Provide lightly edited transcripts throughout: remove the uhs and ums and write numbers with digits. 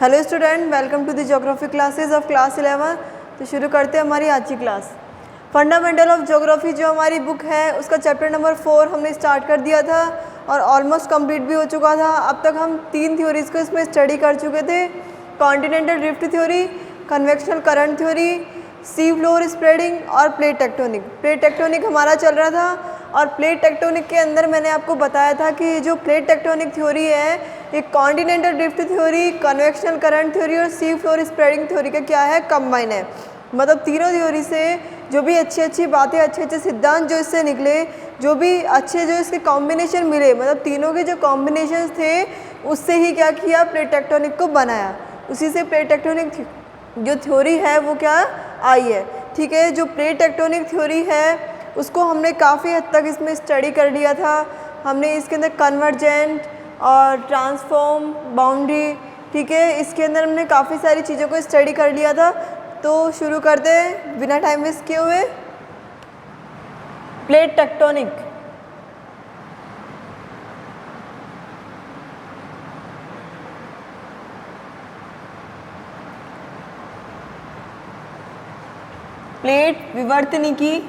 Hello student, welcome to the geography classes of class 11। तो शुरू करते हैं हमारी आज की क्लास। फंडामेंटल ऑफ ज्योग्राफी जो हमारी बुक है उसका चैप्टर नंबर 4 हमने स्टार्ट कर दिया था और ऑलमोस्ट कंप्लीट भी हो चुका था। अब तक हम 3 थ्योरीज को इसमें स्टडी कर चुके थे। Continental drift theory, convectional current theory, sea floor spreading और प्लेट टेक्टोनिक। प्लेट टेक्टोनिक हमारा चल रहा था और प्लेट टेक्टोनिक के अंदर मैंने आपको बताया था कि जो प्लेट टेक्टोनिक थ्योरी है ये continental drift theory, convectional current theory और सी फ्लोर स्प्रेडिंग थ्योरी का क्या है, कंबाइन है। मतलब तीनों थ्योरी से जो भी अच्छी बातें, अच्छे सिद्धांत जो इससे निकले, जो भी अच्छे जो इसके कॉम्बिनेशन मिले, मतलब तीनों के जो कॉम्बिनेशन थे उससे ही क्या किया, प्लेट टेक्टोनिक को बनाया। उसी से प्लेट टेक्टोनिक जो थ्योरी है वो क्या आई है। ठीक है, जो प्लेट टेक्टोनिक थ्योरी है उसको हमने काफ़ी हद तक इसमें स्टडी कर लिया था। हमने इसके अंदर कन्वर्जेंट और ट्रांसफॉर्म, बाउंड्री, ठीक है, इसके अंदर हमने काफ़ी सारी चीज़ों को स्टडी कर लिया था। तो शुरू करते हैं बिना टाइम वेस्ट किए हुए। Plate tectonic. प्लेट विवर्तनिकी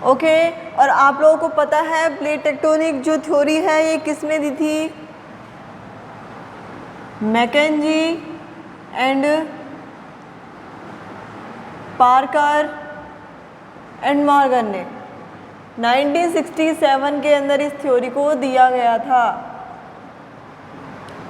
ओके और आप लोगों को पता है प्लेट टेक्टोनिक जो थ्योरी है ये किसने दी थी, Mackenzie and Parker and Morgan ने 1967 के अंदर इस थ्योरी को दिया गया था।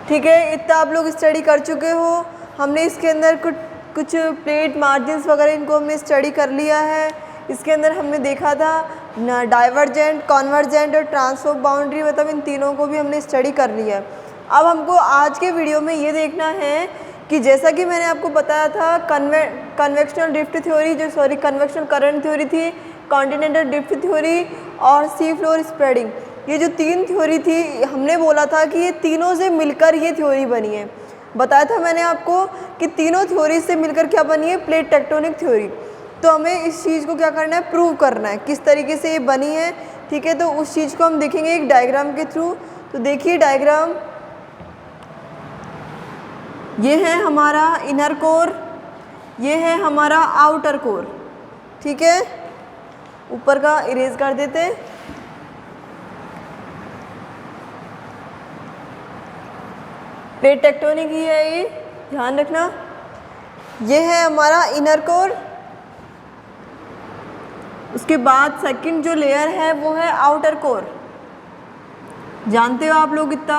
ठीक है, इतना आप लोग स्टडी कर चुके हो। हमने इसके अंदर कुछ प्लेट मार्जिन्स वगैरह इनको हमने स्टडी कर लिया है। इसके अंदर हमने देखा था डाइवर्जेंट, कॉन्वर्जेंट और ट्रांसफॉर्म बाउंड्री, मतलब इन तीनों को भी हमने स्टडी कर लिया है। अब हमको आज के वीडियो में ये देखना है कि जैसा कि मैंने आपको बताया था convectional drift theory convectional current theory थी, कॉन्टिनेंटल ड्रिफ्ट थ्योरी और सी फ्लोर स्प्रेडिंग, ये जो 3 थ्योरी थी हमने बोला था कि ये तीनों से मिलकर ये थ्योरी बनी है। बताया था मैंने आपको कि तीनों थ्योरी से मिलकर क्या बनी है, प्लेट टेक्टोनिक थ्योरी। तो हमें इस चीज़ को क्या करना है, प्रूव करना है किस तरीके से ये बनी है। ठीक है, तो उस चीज़ को हम देखेंगे एक डायग्राम के थ्रू। तो देखिए डायग्राम, ये है हमारा इनर कोर, ये है हमारा आउटर कोर। ठीक है, ऊपर का इरेज कर देते हैं। प्लेट टेक्टोनिक ही है ये, ध्यान रखना। ये है हमारा इनर कोर, उसके बाद सेकंड जो लेयर है वो है आउटर कोर, जानते हो आप लोग इतना।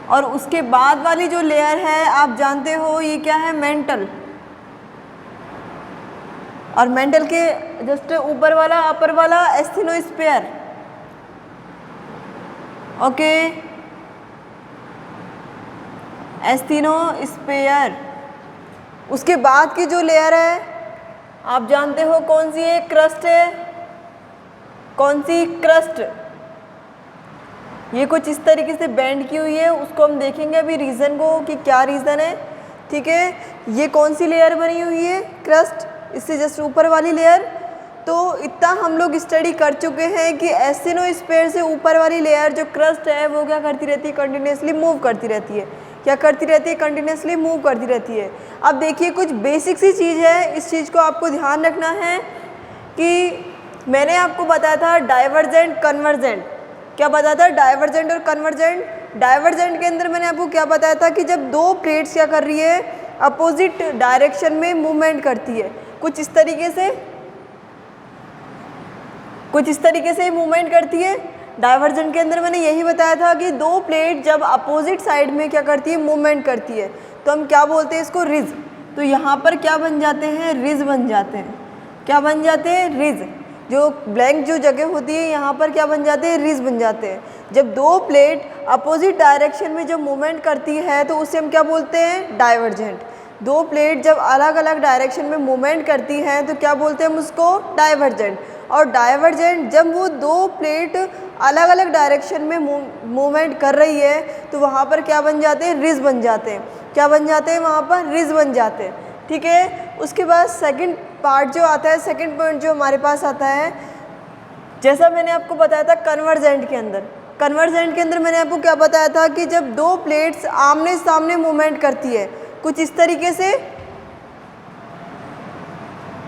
और उसके बाद वाली जो लेयर है आप जानते हो ये क्या है, मेंटल। और मेंटल के जस्ट ऊपर वाला, अपर वाला एस्थेनोस्फीयर। Okay, asthenosphere. उसके बाद की जो लेयर है आप जानते हो कौन सी है, क्रस्ट है। कौन सी, क्रस्ट। ये कुछ इस तरीके से बेंड की हुई है, उसको हम देखेंगे अभी रीज़न को कि क्या रीज़न है। ठीक है, ये कौन सी लेयर बनी हुई है, क्रस्ट, इससे जस्ट ऊपर वाली लेयर। तो इतना हम लोग स्टडी कर चुके हैं कि एस्थेनोस्फीयर से ऊपर वाली लेयर जो क्रस्ट है वो क्या करती रहती है, कंटिन्यूसली मूव करती रहती है। क्या करती रहती है, कंटिन्यूसली मूव करती रहती है। अब देखिए कुछ बेसिक सी चीज़ है, इस चीज़ को आपको ध्यान रखना है कि मैंने आपको बताया था डाइवर्जेंट, कन्वर्जेंट। क्या बताया था, डाइवर्जेंट और कन्वर्जेंट। डाइवर्जेंट के अंदर मैंने आपको क्या बताया था कि जब 2 प्लेट्स क्या कर रही है, अपोजिट डायरेक्शन में मूवमेंट करती है, कुछ इस तरीके से मूवमेंट करती है। डाइवर्जेंट के अंदर मैंने यही बताया था कि 2 प्लेट जब अपोजिट साइड में क्या करती है, मूवमेंट करती है, तो हम क्या बोलते हैं इसको, रिज। तो यहाँ पर क्या बन जाते हैं, रिज बन जाते हैं। क्या बन जाते हैं, रिज। जो ब्लैंक जो जगह होती है यहाँ पर क्या बन जाते हैं, रिज बन जाते हैं। जब 2 प्लेट अपोजिट डायरेक्शन में जब मूवमेंट करती है तो उसे हम क्या बोलते हैं, डाइवर्जेंट। 2 प्लेट जब अलग अलग डायरेक्शन में मूवमेंट करती हैं तो क्या बोलते हैं हम उसको, डाइवर्जेंट। और डाइवर्जेंट जब वो 2 प्लेट अलग अलग डायरेक्शन में मूवमेंट कर रही है तो वहाँ पर क्या बन जाते हैं, रिज बन जाते हैं। क्या बन जाते हैं, वहाँ पर रिज बन जाते हैं। ठीक है, उसके बाद सेकंड पार्ट जो आता है, सेकंड पॉइंट जो हमारे पास आता है, जैसा मैंने आपको बताया था कन्वर्जेंट के अंदर, कन्वर्जेंट के अंदर मैंने आपको क्या बताया था कि जब दो प्लेट्स आमने सामने मूवमेंट करती है कुछ इस तरीके से,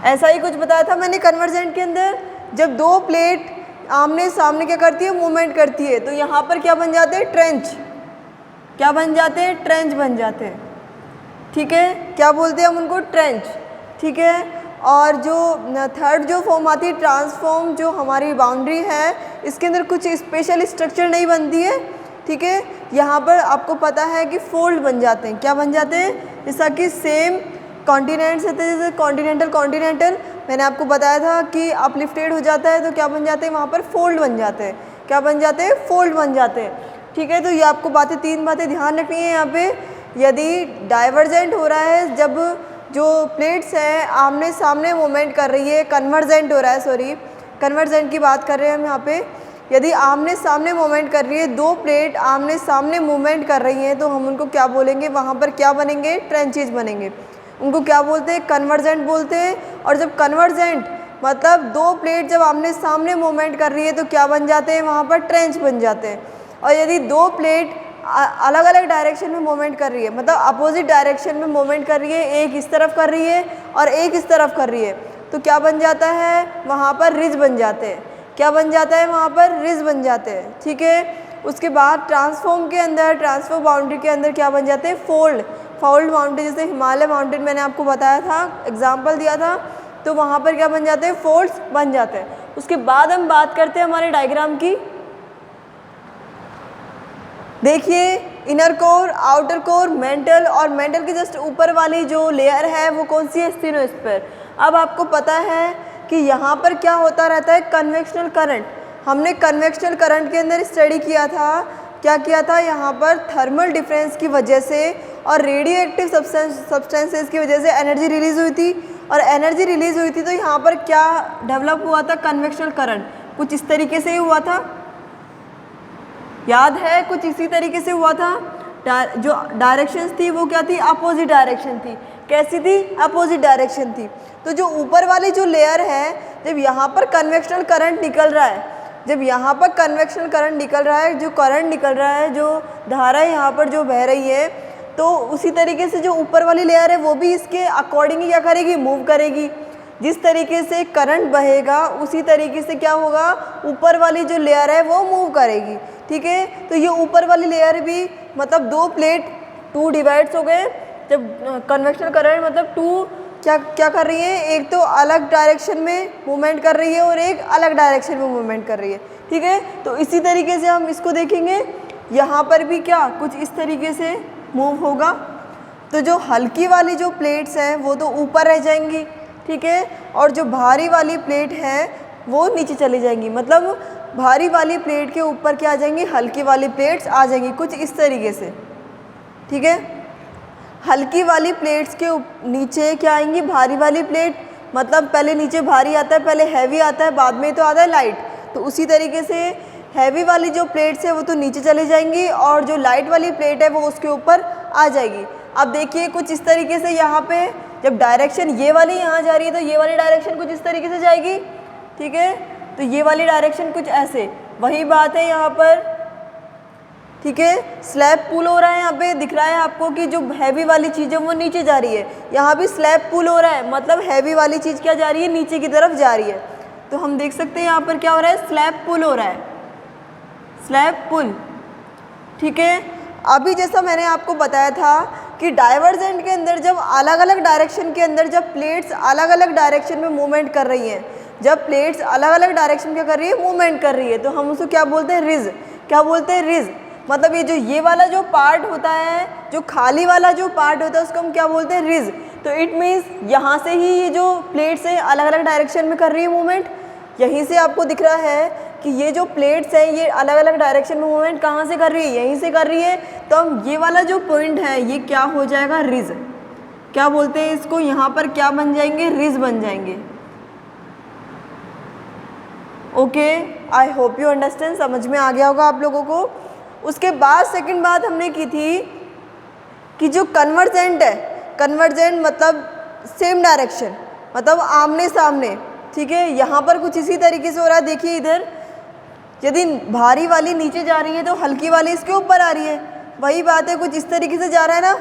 ऐसा ही कुछ बताया था मैंने कन्वर्जेंट के अंदर, जब दो प्लेट आमने सामने क्या करती है, मूवमेंट करती है, तो यहाँ पर क्या बन जाते हैं, ट्रेंच, क्या बन जाते हैं, ट्रेंच बन जाते हैं, ठीक है, क्या बोलते हैं हम उनको, ट्रेंच, ठीक है। और जो थर्ड जो फॉर्म आती है ट्रांसफॉर्म, जो हमारी बाउंड्री है, इसके अंदर कुछ स्पेशल स्ट्रक्चर नहीं बनती है, ठीक है, यहाँ पर आपको पता है कि फोल्ड बन जाते हैं, क्या बन जाते हैं, जैसा कि सेम कॉन्टिनेंट्स रहते हैं, जैसे कॉन्टिनेंटल कॉन्टिनेंटल मैंने आपको बताया था कि अपलिफ्टेड हो जाता है तो क्या बन जाते हैं, वहाँ पर फोल्ड बन जाते हैं, क्या बन जाते हैं, फोल्ड बन जाते हैं, ठीक है। तो ये आपको बातें, तीन बातें ध्यान रखनी है यहाँ पे। यदि डाइवर्जेंट हो रहा है, जब जो प्लेट्स हैं आमने सामने मूवमेंट कर रही है, कन्वर्जेंट हो रहा है, सॉरी कन्वर्जेंट की बात कर रहे हैं हम यहाँ पे, यदि आमने सामने मूवमेंट कर रही है, दो प्लेट आमने सामने मूवमेंट कर रही हैं, तो हम उनको क्या बोलेंगे, वहाँ पर क्या बनेंगे, ट्रेंचेज बनेंगे, उनको क्या बोलते हैं, कन्वर्जेंट बोलते हैं। और जब कन्वर्जेंट मतलब दो प्लेट जब आमने सामने मूवमेंट कर रही है तो क्या बन जाते हैं, वहाँ पर ट्रेंच बन जाते हैं। और यदि दो प्लेट अलग अलग डायरेक्शन में मूवमेंट कर रही है, मतलब अपोजिट डायरेक्शन में मूवमेंट कर रही है, एक इस तरफ कर रही है और एक इस तरफ कर रही है, तो क्या बन जाता है, वहाँ पर रिज बन जाते हैं, क्या बन जाता है, वहाँ पर रिज बन जाते हैं, ठीक है। उसके बाद ट्रांसफॉर्म के अंदर, ट्रांसफॉर्म बाउंड्री के अंदर क्या बन जाते हैं, फोल्ड, फोल्ड माउंटेन, जैसे हिमालय माउंटेन मैंने आपको बताया था, एग्जाम्पल दिया था, तो वहाँ पर क्या बन जाते हैं, फोल्ड्स बन जाते हैं। उसके बाद हम बात करते हैं हमारे डायग्राम की। देखिए inner core, outer core, mental, और मेंटल के जस्ट ऊपर वाली जो लेयर है वो कौन सी है, स्टेनोस्फीयर। अब आपको पता है कि यहाँ पर क्या होता रहता है, कन्वेक्शनल करंट, हमने कन्वेक्शनल करंट के अंदर स्टडी किया था, क्या किया था, यहाँ पर थर्मल डिफरेंस की वजह से और रेडियो एक्टिव सब्सटेंसेस की वजह से एनर्जी रिलीज हुई थी, और एनर्जी रिलीज हुई थी तो यहाँ पर क्या डेवलप हुआ था, कन्वेक्शनल करंट, कुछ इस तरीके से ही हुआ था, याद है, कुछ इसी तरीके से हुआ था। जो डायरेक्शंस थी वो क्या थी, अपोजिट डायरेक्शन थी, कैसी थी, अपोजिट डायरेक्शन थी। तो जो ऊपर वाली जो लेयर है, जब यहाँ पर कन्वेक्शनल करंट निकल रहा है, जब यहाँ पर कन्वेक्शनल करंट निकल रहा है, जो करंट निकल रहा है, जो धारा यहाँ पर जो बह रही है, तो उसी तरीके से जो ऊपर वाली लेयर है वो भी इसके अकॉर्डिंग क्या करेगी, मूव करेगी। जिस तरीके से करंट बहेगा उसी तरीके से क्या होगा, ऊपर वाली जो लेयर है वो मूव करेगी, ठीक है। तो ये ऊपर वाली लेयर भी, मतलब दो प्लेट टू डिवाइड्स हो गए, जब कन्वेक्शनल करंट मतलब टू क्या क्या कर रही है, एक तो अलग डायरेक्शन में मूवमेंट कर रही है और एक अलग डायरेक्शन में मूवमेंट कर रही है, ठीक है। तो इसी तरीके से हम इसको देखेंगे, यहाँ पर भी क्या कुछ इस तरीके से मूव होगा। तो जो हल्की वाली जो प्लेट्स हैं वो तो ऊपर रह जाएंगी, ठीक है, और जो भारी वाली प्लेट है वो नीचे चली जाएंगी, मतलब भारी वाली प्लेट के ऊपर क्या आ जाएंगी, हल्की वाली प्लेट्स आ जाएंगी, कुछ इस तरीके से, ठीक है। हल्की वाली प्लेट्स के नीचे क्या आएंगी, भारी वाली प्लेट, मतलब पहले नीचे भारी आता है, पहले हैवी आता है, बाद में तो आता है लाइट। तो उसी तरीके से हैवी वाली जो प्लेट्स है वो तो नीचे चली जाएंगी और जो लाइट वाली प्लेट है वो उसके ऊपर आ जाएगी। अब देखिए कुछ इस तरीके से, यहाँ पे जब डायरेक्शन ये वाली यहाँ जा रही है तो ये वाली डायरेक्शन कुछ इस तरीके से जाएगी, ठीक है। तो ये वाली डायरेक्शन कुछ ऐसे, वही बात है यहाँ पर, ठीक है। स्लैब पुल हो रहा है, यहाँ पे दिख रहा है आपको कि जो हैवी वाली चीज़ है वो नीचे जा रही है, यहाँ भी स्लैब पुल हो रहा है, मतलब हैवी वाली चीज़ क्या जा रही है, नीचे की तरफ जा रही है। तो हम देख सकते हैं यहाँ पर क्या हो रहा है, स्लैब पुल हो रहा है, स्लैब पुल, ठीक है। अभी जैसा मैंने आपको बताया था कि डाइवर्जेंट के अंदर जब अलग अलग डायरेक्शन के अंदर जब प्लेट्स अलग अलग डायरेक्शन में मूवमेंट कर रही हैं, जब प्लेट्स अलग अलग डायरेक्शन क्या कर रही है, मूवमेंट कर रही है, तो हम उसको क्या बोलते हैं, रिज, क्या बोलते हैं, रिज। मतलब ये वाला जो पार्ट होता है, जो खाली वाला जो पार्ट होता है उसको हम क्या बोलते हैं, रिज। तो इट मीन्स यहाँ से ही ये जो प्लेट्स हैं अलग अलग डायरेक्शन में कर रही है मूवमेंट, यहीं से आपको दिख रहा है कि ये जो प्लेट्स हैं ये अलग अलग डायरेक्शन में मूवमेंट कहाँ से कर रही है, यहीं से कर रही है। तो हम ये वाला जो पॉइंट है ये क्या हो जाएगा, रिज, क्या बोलते हैं इसको, यहाँ पर क्या बन जाएंगे, रिज बन जाएंगे। Okay, I hope you understand, समझ में आ गया होगा आप लोगों को। उसके बाद सेकंड बात हमने की थी कि जो कन्वर्जेंट है, कन्वर्जेंट मतलब सेम डायरेक्शन, मतलब आमने सामने, ठीक है। यहाँ पर कुछ इसी तरीके से हो रहा है, देखिए इधर यदि भारी वाली नीचे जा रही है तो हल्की वाली इसके ऊपर आ रही है, वही बात है, कुछ इस तरीके से जा रहा है ना।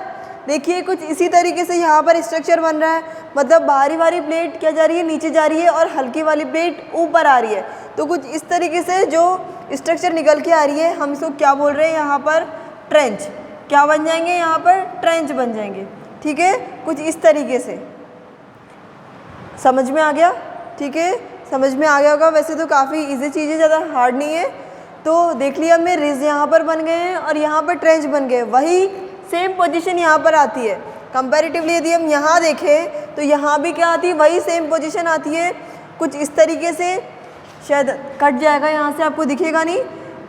देखिए कुछ इसी तरीके से यहाँ पर स्ट्रक्चर बन रहा है, मतलब भारी वाली प्लेट क्या जा रही है, नीचे जा रही है, और हल्की वाली प्लेट ऊपर आ रही है। तो कुछ इस तरीके से जो स्ट्रक्चर निकल के आ रही है, हम इसको क्या बोल रहे हैं यहाँ पर, ट्रेंच। क्या बन जाएंगे यहाँ पर, ट्रेंच बन जाएंगे, ठीक है। कुछ इस तरीके से समझ में आ गया, ठीक है, समझ में आ गया होगा। वैसे तो काफ़ी इजी चीज़ है, ज़्यादा हार्ड नहीं है। तो देख लिया हमने, रिज यहाँ पर बन गए हैं और यहाँ पर ट्रेंच बन गए, वही सेम पोजीशन यहाँ पर आती है। कंपैरेटिवली यदि हम यहाँ देखें तो यहाँ भी क्या आती है, वही सेम पोजीशन आती है। कुछ इस तरीके से, शायद कट जाएगा यहाँ से, आपको दिखेगा नहीं।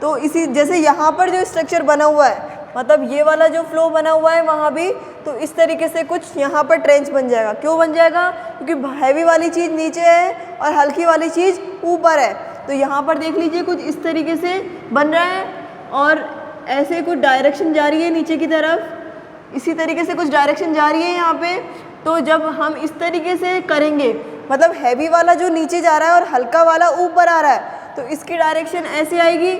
तो इसी जैसे यहाँ पर जो स्ट्रक्चर बना हुआ है, मतलब ये वाला जो फ्लो बना हुआ है वहाँ भी, तो इस तरीके से कुछ यहाँ पर ट्रेंच बन जाएगा। क्यों बन जाएगा, क्योंकि हैवी वाली चीज़ नीचे है और हल्की वाली चीज़ ऊपर है। तो यहाँ पर देख लीजिए कुछ इस तरीके से बन रहा है, और ऐसे कुछ डायरेक्शन जा रही है नीचे की तरफ, इसी तरीके से कुछ डायरेक्शन जा रही है यहाँ पे। तो जब हम इस तरीके से करेंगे, मतलब हैवी वाला जो नीचे जा रहा है और हल्का वाला ऊपर आ रहा है, तो इसकी डायरेक्शन ऐसे आएगी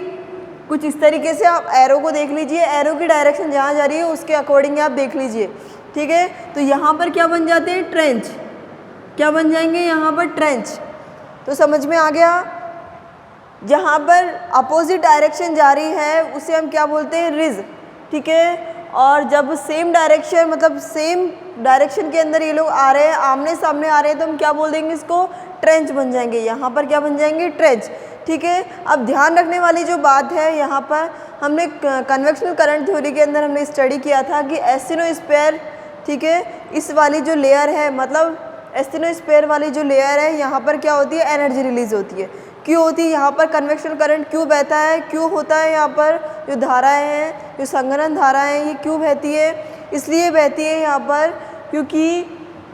कुछ इस तरीके से। आप एरो को देख लीजिए, एरो की डायरेक्शन जहाँ जा रही है उसके अकॉर्डिंग आप देख लीजिए, ठीक है। तो यहाँ पर क्या बन जाते हैं, ट्रेंच। क्या बन जाएंगे यहाँ पर, ट्रेंच। तो समझ में आ गया। जहाँ पर अपोजिट डायरेक्शन जा रही है उसे हम क्या बोलते हैं, रिज, ठीक है। और जब सेम डायरेक्शन, मतलब सेम डायरेक्शन के अंदर ये लोग आ रहे हैं, आमने सामने आ रहे हैं, तो हम क्या बोल देंगे इसको, ट्रेंच बन जाएंगे। यहाँ पर क्या बन जाएंगे, ट्रेंच, ठीक है। अब ध्यान रखने वाली जो बात है, यहाँ पर हमने कन्वेक्शनल करंट थ्योरी के अंदर हमने स्टडी किया था कि एस्टेनोस्फीयर, ठीक है, इस वाली जो लेयर है, मतलब एस्टेनोस्फीयर वाली जो लेयर है, यहाँ पर क्या होती है, एनर्जी रिलीज होती है। क्यों होती है यहाँ पर, कन्वेक्शनल करंट क्यों बहता है, क्यों होता है यहाँ पर, जो धाराएं हैं, जो संघनन धाराएं हैं, ये क्यों बहती है, इसलिए बहती है यहाँ पर क्योंकि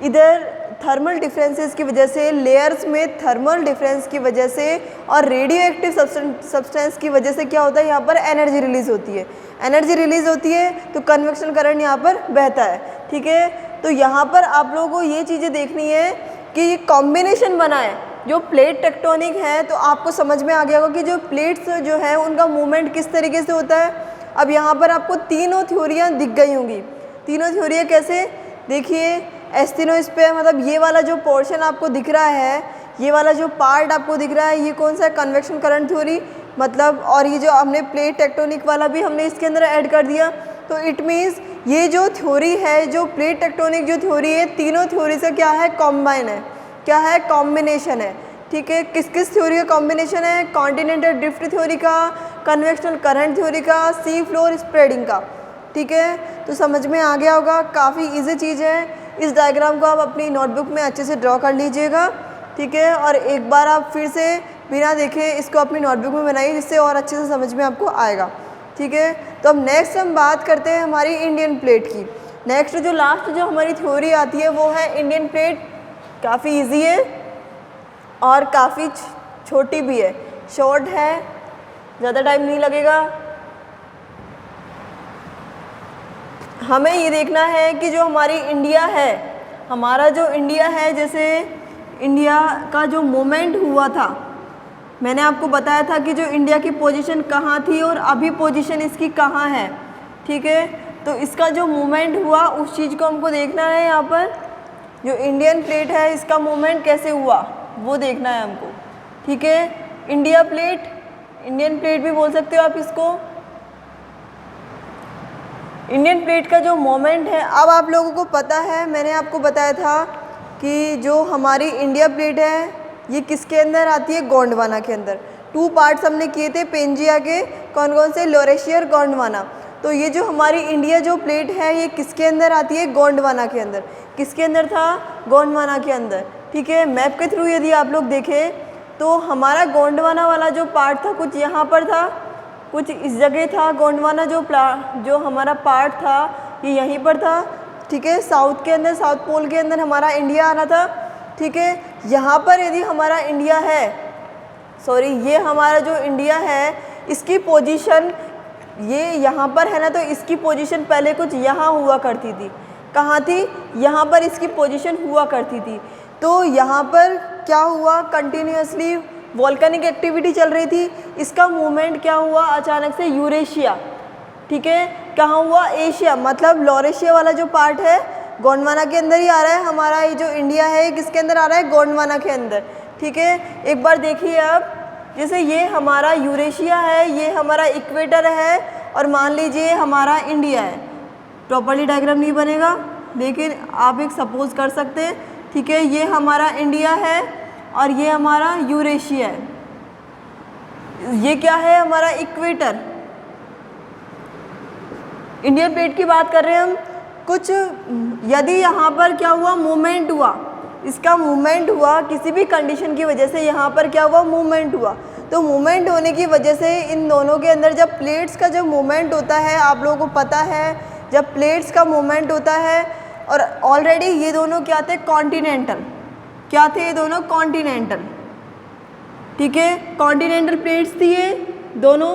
इधर थर्मल डिफरेंसेस की वजह से, लेयर्स में थर्मल डिफरेंस की वजह से और रेडियो एक्टिव सब्सटेंस की वजह से क्या होता है, यहाँ पर एनर्जी रिलीज होती है। एनर्जी रिलीज होती है तो कन्वेक्शनल करंट यहाँ पर बहता है, ठीक है। तो यहाँ पर आप लोगों को ये चीज़ें देखनी है कि ये कॉम्बिनेशन बना है, जो प्लेट टेक्टोनिक है, तो आपको समझ में आ गया होगा कि जो प्लेट्स जो है उनका मूवमेंट किस तरीके से होता है। अब यहाँ पर आपको तीनों थ्योरियाँ दिख गई होंगी। तीनों थ्योरियाँ कैसे, देखिए, एस्टेनोस्फीयर, मतलब ये वाला जो पोर्शन आपको दिख रहा है, ये वाला जो पार्ट आपको दिख रहा है, ये कौन सा है, कन्वेक्शन करंट थ्योरी, मतलब, और ये जो हमने प्लेट टेक्टोनिक वाला भी हमने इसके अंदर ऐड कर दिया। तो इट मीन्स ये जो थ्योरी है, जो प्लेट टेक्टोनिक जो थ्योरी है, तीनों थ्योरी से क्या है, कॉम्बाइन है, क्या है, कॉम्बिनेशन है, ठीक है। किस किस थ्योरी का कॉम्बिनेशन है, कॉन्टिनेंटल ड्रिफ्ट थ्योरी का, कन्वेक्शनल करंट थ्योरी का, सी फ्लोर स्प्रेडिंग का, ठीक है। तो समझ में आ गया होगा, काफ़ी इजी चीज़ है। इस डायग्राम को आप अपनी नोटबुक में अच्छे से ड्रॉ कर लीजिएगा, ठीक है। और एक बार आप फिर से बिना देखे इसको अपनी नोटबुक में बनाइए, जिससे और अच्छे से समझ में आपको आएगा, ठीक है। तो अब नेक्स्ट हम बात करते हैं हमारी इंडियन प्लेट की। नेक्स्ट जो लास्ट जो हमारी थ्योरी आती है वो है इंडियन प्लेट। काफ़ी इजी है और काफ़ी छोटी भी है, शॉर्ट है, ज़्यादा टाइम नहीं लगेगा। हमें ये देखना है कि जो हमारी इंडिया है, हमारा जो इंडिया है, जैसे इंडिया का जो मोमेंट हुआ था, मैंने आपको बताया था कि जो इंडिया की पोजीशन कहाँ थी और अभी पोजीशन इसकी कहाँ है, ठीक है। तो इसका जो मूवमेंट हुआ उस चीज़ को हमको देखना है। यहाँ पर जो इंडियन प्लेट है इसका मूवमेंट कैसे हुआ वो देखना है हमको, ठीक है। इंडिया प्लेट, इंडियन प्लेट भी बोल सकते हो आप इसको। इंडियन प्लेट का जो मोमेंट है, अब आप लोगों को पता है, मैंने आपको बताया था कि जो हमारी इंडिया प्लेट है ये किसके अंदर आती है, गोंडवाना के अंदर। 2 पार्ट्स हमने किए थे पेंजिया के, कौन कौन से, लॉरेशियर, गोंडवाना। तो ये जो हमारी इंडिया जो प्लेट है ये किसके अंदर आती है, गोंडवाना के अंदर। किसके अंदर था, गोंडवाना के अंदर, ठीक है। मैप के थ्रू यदि आप लोग देखें तो हमारा गोंडवाना वाला जो पार्ट था कुछ यहाँ पर था, कुछ इस जगह था। गोंडवाना जो हमारा पार्ट था ये यहीं पर था, ठीक है। साउथ के अंदर, साउथ पोल के अंदर हमारा इंडिया आना था, ठीक है। यहाँ पर यदि हमारा इंडिया है, सॉरी, ये हमारा जो इंडिया है इसकी पोजीशन ये यहाँ पर है ना, तो इसकी पोजीशन पहले कुछ यहाँ हुआ करती थी। कहाँ थी, यहाँ पर इसकी पोजीशन हुआ करती थी। तो यहाँ पर क्या हुआ, कंटिन्यूसली वॉल्केनिक एक्टिविटी चल रही थी, इसका मूवमेंट क्या हुआ अचानक से यूरेशिया, ठीक है, कहाँ हुआ, एशिया, मतलब लॉरेशिया वाला जो पार्ट है गोंडवाना के अंदर ही आ रहा है, हमारा ये जो इंडिया है किसके अंदर आ रहा है, गोंडवाना के अंदर, ठीक है। एक बार देखिए आप, जैसे ये हमारा यूरेशिया है, ये हमारा इक्वेटर है, और मान लीजिए हमारा इंडिया है, प्रॉपर्ली डायग्राम नहीं बनेगा लेकिन आप एक सपोज कर सकते हैं, ठीक है, ये हमारा इंडिया है और ये हमारा यूरेशिया है, ये क्या है हमारा इक्वेटर, इंडियन प्लेट की बात कर रहे हैं हम। कुछ यदि यहाँ पर क्या हुआ, मूवमेंट हुआ, इसका मूवमेंट हुआ किसी भी कंडीशन की वजह से, यहाँ पर क्या हुआ, मूवमेंट हुआ, तो मूवमेंट होने की वजह से इन दोनों के अंदर जब प्लेट्स का जब मूवमेंट होता है, आप लोगों को पता है जब प्लेट्स का मूवमेंट होता है, और ऑलरेडी ये दोनों क्या थे, कॉन्टिनेंटल, क्या थे ये दोनों, कॉन्टिनेंटल, ठीक है, कॉन्टिनेंटल प्लेट्स थी ये दोनों,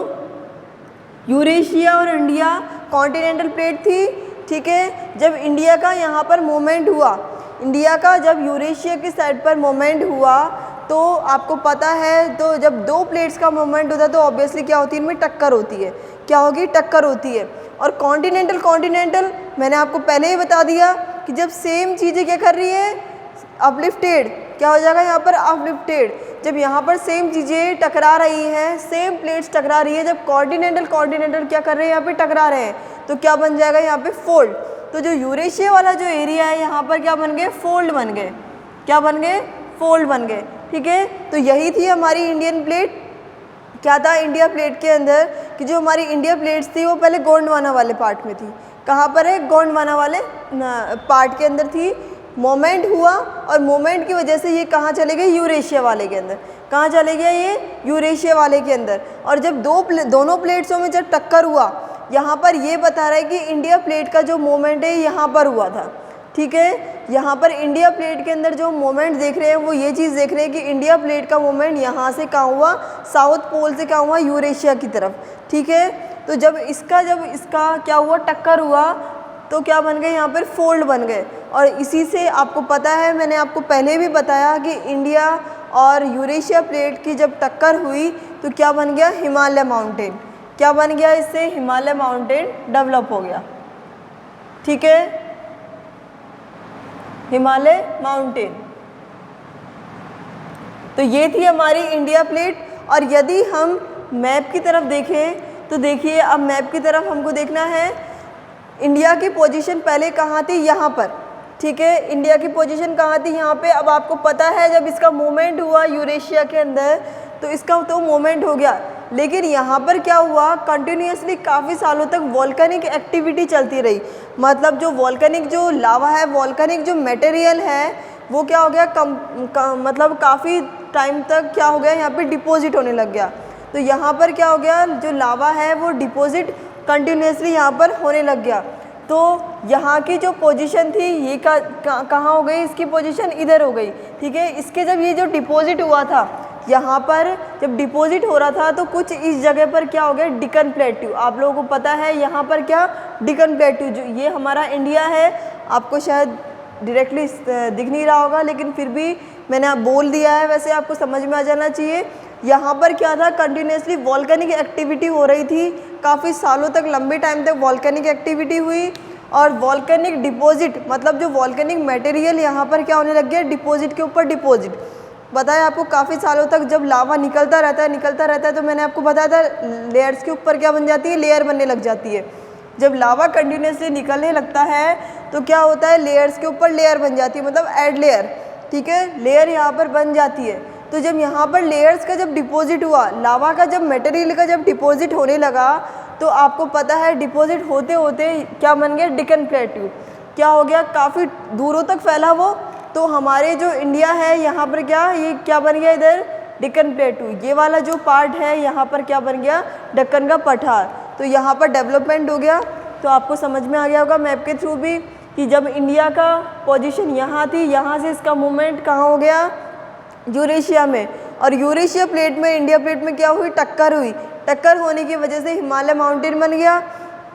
यूरेशिया और इंडिया कॉन्टिनेंटल प्लेट थी, ठीक है। जब इंडिया का यहाँ पर मूवमेंट हुआ, इंडिया का जब यूरेशिया की साइड पर मूवमेंट हुआ, तो आपको पता है, तो जब दो प्लेट्स का मूवमेंट होता है तो ऑब्वियसली क्या होती है, इनमें टक्कर होती है, क्या होगी, टक्कर होती है। और कॉन्टिनेंटल कॉन्टिनेंटल मैंने आपको पहले ही बता दिया कि जब सेम चीज़ें क्या कर रही है, अपलिफ्टेड, क्या हो जाएगा यहाँ पर, अपलिफ्टेड, जब यहाँ पर सेम चीज़ें टकरा रही हैं, सेम प्लेट्स टकरा रही है, जब कॉन्टिनेंटल कॉन्टिनेंटल क्या कर रहे हैं, यहाँ पे टकरा रहे हैं, तो क्या बन जाएगा यहाँ पे, फोल्ड। तो जो यूरेशिया वाला जो एरिया है यहाँ पर क्या बन गए, फोल्ड बन गए, क्या बन गए, फोल्ड बन गए, ठीक है। तो यही थी हमारी इंडियन प्लेट, क्या था इंडिया प्लेट के अंदर, कि जो हमारी इंडिया प्लेट्स थी वो पहले गोंडवाना वाले पार्ट में थी, कहाँ पर है, गोंडवाना वाले पार्ट के अंदर थी, मोमेंट हुआ और मोमेंट की वजह से ये कहाँ चले गए, यूरेशिया वाले के अंदर, कहाँ चले गया ये, यूरेशिया वाले के अंदर। और जब दोनों प्लेट्सों में जब टक्कर हुआ, यहाँ पर ये बता रहा है कि इंडिया प्लेट का जो मोमेंट है यहाँ पर हुआ था, ठीक है। यहाँ पर इंडिया प्लेट के अंदर जो मोमेंट देख रहे हैं वो ये चीज़ देख रहे हैं कि इंडिया प्लेट का मोमेंट यहाँ से कहाँ हुआ, साउथ पोल से कहाँ हुआ, यूरेशिया की तरफ, ठीक है। तो जब इसका क्या हुआ, टक्कर हुआ, तो क्या बन गए, यहाँ पर फोल्ड बन गए। और इसी से आपको पता है, मैंने आपको पहले भी बताया कि इंडिया और यूरेशिया प्लेट की जब टक्कर हुई तो क्या बन गया, हिमालय माउंटेन, क्या बन गया, इससे हिमालय माउंटेन डेवलप हो गया, ठीक है, हिमालय माउंटेन। तो ये थी हमारी इंडिया प्लेट। और यदि हम मैप की तरफ देखें तो देखिए, अब मैप की तरफ हमको देखना है, इंडिया की पोजीशन पहले कहाँ थी, यहाँ पर, ठीक है, इंडिया की पोजीशन कहाँ थी, यहाँ पे। अब आपको पता है जब इसका मूवमेंट हुआ यूरेशिया के अंदर तो इसका तो मूवमेंट हो गया, लेकिन यहाँ पर क्या हुआ, कंटिन्यूसली काफ़ी सालों तक वॉल्केनिक एक्टिविटी चलती रही, मतलब जो वॉल्केनिक जो लावा है, वॉल्केनिक जो मटेरियल है वो क्या हो गया, मतलब काफ़ी टाइम तक क्या हो गया, यहाँ पे डिपॉजिट होने लग गया। तो यहाँ पर क्या हो गया, जो लावा है वो डिपॉजिट कंटिन्यूसली यहाँ पर होने लग गया। तो यहाँ की जो पोजीशन थी ये कहाँ हो गई, इसकी पोजीशन इधर हो गई, ठीक है। इसके जब ये जो डिपॉजिट हुआ था, यहाँ पर जब डिपॉजिट हो रहा था तो कुछ इस जगह पर क्या हो गया, डिकन प्लेट्यू, आप लोगों को पता है यहाँ पर क्या, डिकन प्लेट्यू, जो ये हमारा इंडिया है, आपको शायद डायरेक्टली दिख नहीं रहा होगा लेकिन फिर भी मैंने बोल दिया है, वैसे आपको समझ में आ जाना चाहिए। यहाँ पर क्या था, कंटिन्यूसली वॉल्केनिक एक्टिविटी हो रही थी, काफ़ी सालों तक, लंबे टाइम तक वॉल्केनिक एक्टिविटी हुई, और वॉल्केनिक डिपॉजिट, मतलब जो वॉल्केनिक मटेरियल यहाँ पर क्या होने लग गया, डिपॉजिट के ऊपर डिपॉजिट। बताया आपको काफ़ी सालों तक जब लावा निकलता रहता है तो मैंने आपको बताया था लेयर्स के ऊपर क्या बन जाती है, लेयर बनने लग जाती है। जब लावा कंटिन्यूसली निकलने लगता है तो क्या होता है, लेयर्स के ऊपर लेयर बन जाती है, मतलब ऐड लेयर, ठीक है, लेयर यहाँ पर बन जाती है। तो जब यहाँ पर लेयर्स का जब डिपॉजिट हुआ, लावा का जब मटेरियल का जब डिपॉजिट होने लगा, तो आपको पता है डिपॉजिट होते होते क्या बन गया, डिकन प्लेट्यू, क्या हो गया, काफ़ी दूरों तक फैला वो। तो हमारे जो इंडिया है यहाँ पर क्या, ये क्या बन गया, इधर डिकन प्लेट्यू, ये वाला जो पार्ट है यहाँ पर क्या बन गया, दक्कन का पठार। तो यहाँ पर डेवलपमेंट हो गया। तो आपको समझ में आ गया होगा मैप के थ्रू भी कि जब इंडिया का पोजीशन यहाँ थी, यहाँ से इसका मूवमेंट कहाँ हो गया, यूरेशिया में, और यूरेशिया प्लेट में इंडिया प्लेट में क्या हुई, टक्कर हुई। टक्कर होने की वजह से हिमालय माउंटेन बन गया,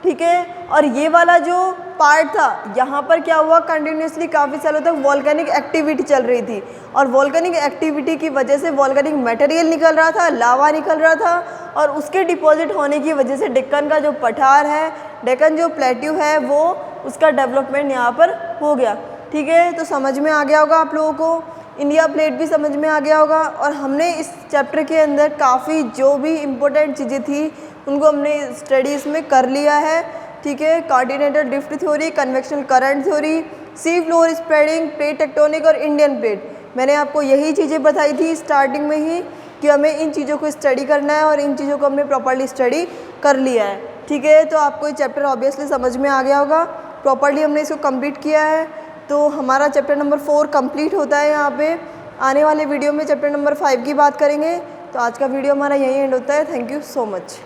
ठीक है। और ये वाला जो पार्ट था, यहाँ पर क्या हुआ, कंटिन्यूसली काफ़ी सालों तक वॉल्केनिक एक्टिविटी चल रही थी और वॉल्केनिक एक्टिविटी की वजह से वॉल्केनिक मटेरियल निकल रहा था, लावा निकल रहा था और उसके डिपॉजिट होने की वजह से डेक्कन का जो पठार है, डेक्कन जो प्लेट्यू है, वो उसका डेवलपमेंट यहाँ पर हो गया। ठीक है, तो समझ में आ गया होगा आप लोगों को, इंडिया प्लेट भी समझ में आ गया होगा। और हमने इस चैप्टर के अंदर काफ़ी जो भी इम्पोर्टेंट चीज़ें थी उनको हमने स्टडीज़ में कर लिया है। ठीक है, coordinated drift theory, convectional current theory, sea floor spreading, plate tectonic और इंडियन प्लेट। मैंने आपको यही चीज़ें बताई थी स्टार्टिंग में ही कि हमें इन चीज़ों को स्टडी करना है और इन चीज़ों को हमने प्रॉपर्ली स्टडी कर लिया है। ठीक है, तो आपको ये चैप्टर ऑब्वियसली समझ में आ गया होगा, प्रॉपर्ली हमने इसको कंप्लीट किया है। तो हमारा चैप्टर नंबर 4 कंप्लीट होता है यहाँ पे। आने वाले वीडियो में चैप्टर नंबर 5 की बात करेंगे। तो आज का वीडियो हमारा यहीं एंड होता है। Thank you so much.